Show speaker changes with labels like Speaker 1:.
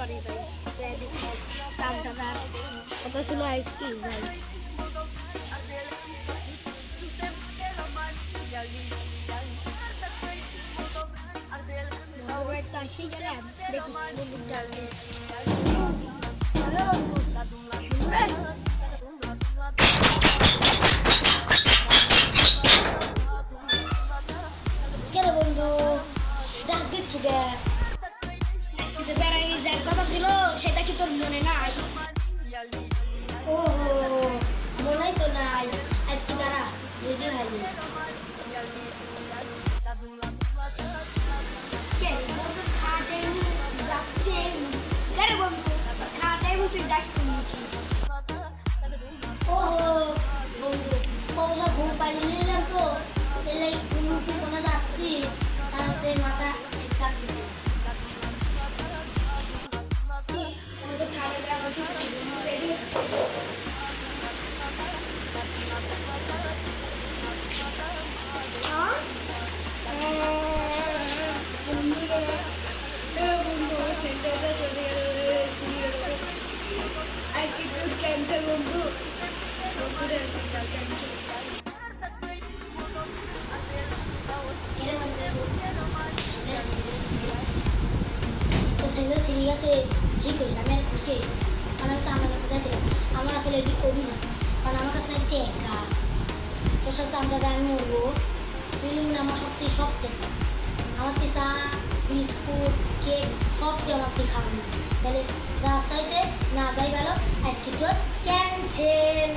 Speaker 1: sorry ভাই চামটার কথা ছিল আইসক্রিম ভাই আসি গেলাম দেখি কেন বন্ধু ডাক দিচ্ছু গে বেড়াই যার কথা ছিল সেটা কি তোর মনে নাই ও মনেই তো নাই আজকে তারা রেডি হয়নি বন্ধু খাটে যাচ্ছে কেন বন্ধু খাটে তুই যাস কোন ও বন্ধু কমলা ঘুম পাড়ি নিলাম তো এলাই উন্নতি কোনা যাচ্ছি তাতে মাথা ঠিক থাকতেছে আমাদের খাটে দেওয়া বসে রেডি ক্যান্সার বন্ধু ঠিক আছে ঠিক হয়েছে আমি আর খুশি হয়েছি কারণ আমি আমার কাছে চাইছিলাম আমার আসলে এটি অভিনয় কারণ আমার কাছে না টেকা তোর সাথে আমরা আমি মরবো তুই লিখুন আমার সত্যি সব টেকা আমার তো চা বিস্কুট কেক সব তুই আমার থেকে খাবো না তাহলে যা চাইতে না যাই ভালো আজকে তোর ক্যান্সেল